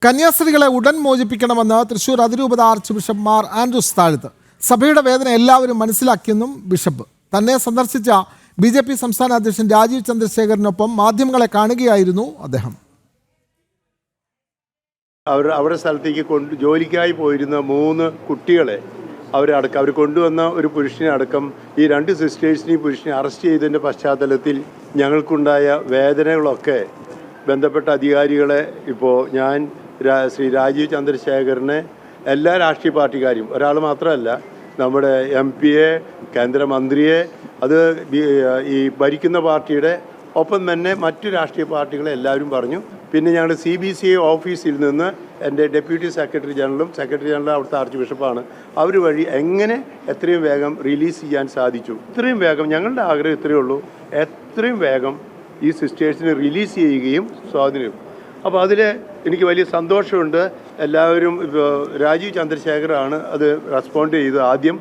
കന്യാസ്ത്രീകളെ ഉടൻ മോചിപ്പിക്കണമെന്ന് തൃശൂർ അതിരൂപത arch bishop Mar Andrews താഴത്ത്. സഭയുടെ വേദന എല്ലാവരും മനസ്സിലാക്കിയെന്നും ബിഷപ്പ്. തന്നെ സന്ദർശിച്ച BJP സംസ്ഥാന അധ്യക്ഷൻ രാജീവ് ചന്ദ്രശേഖരനൊപ്പം മാധ്യമങ്ങളെ കാണുകയായിരുന്നു അദ്ദേഹം. അവരുടെ സ്ഥലത്തേക്ക് ജോലിക്കായി പോയിരുന്ന 3 കുട്ടികളെ അവർ കൊണ്ടുവന്ന ഒരു പുരുഷനെ അടക്കം ഈ 2 സിസ്റ്റേഴ്സിനെയും പുരുഷനെ അറസ്റ്റ് ചെയ്തതിൻ്റെ പശ്ചാത്തലത്തിൽ ഞങ്ങൾക്കുണ്ടായ വേദനകളൊക്കെ ബന്ധപ്പെട്ട അധികാരികളെ ഇപ്പോൾ ഞാൻ ശ്രീ രാജീവ് ചന്ദ്രശേഖരനെ എല്ലാ രാഷ്ട്രീയ പാർട്ടിക്കാരും, ഒരാൾ മാത്രമല്ല, നമ്മുടെ MP-യെ, കേന്ദ്രമന്ത്രിയെ, അത് ഈ ഭരിക്കുന്ന പാർട്ടിയുടെ ഒപ്പം തന്നെ മറ്റു രാഷ്ട്രീയ പാർട്ടികളെ എല്ലാവരും പറഞ്ഞു. പിന്നെ ഞങ്ങളുടെ CBCI ഓഫീസിൽ നിന്ന് എൻ്റെ ഡെപ്യൂട്ടി സെക്രട്ടറി ജനറലും അവിടുത്തെ ആർച്ച് ബിഷപ്പാണ്, അവർ വഴി എങ്ങനെ എത്രയും വേഗം റിലീസ് ചെയ്യാൻ സാധിച്ചു. ഇത്രയും വേഗം ഞങ്ങളുടെ ആഗ്രഹം ഇത്രയേ ഉള്ളൂ, എത്രയും വേഗം ഈ സിസ്റ്റേഴ്സിനെ റിലീസ് ചെയ്യുകയും സ്വാധീനം. അപ്പോൾ അതിൽ എനിക്ക് വലിയ സന്തോഷമുണ്ട്. എല്ലാവരും രാജീവ് ചന്ദ്രശേഖറാണ് അത് റെസ്പോണ്ട് ചെയ്തത് ആദ്യം.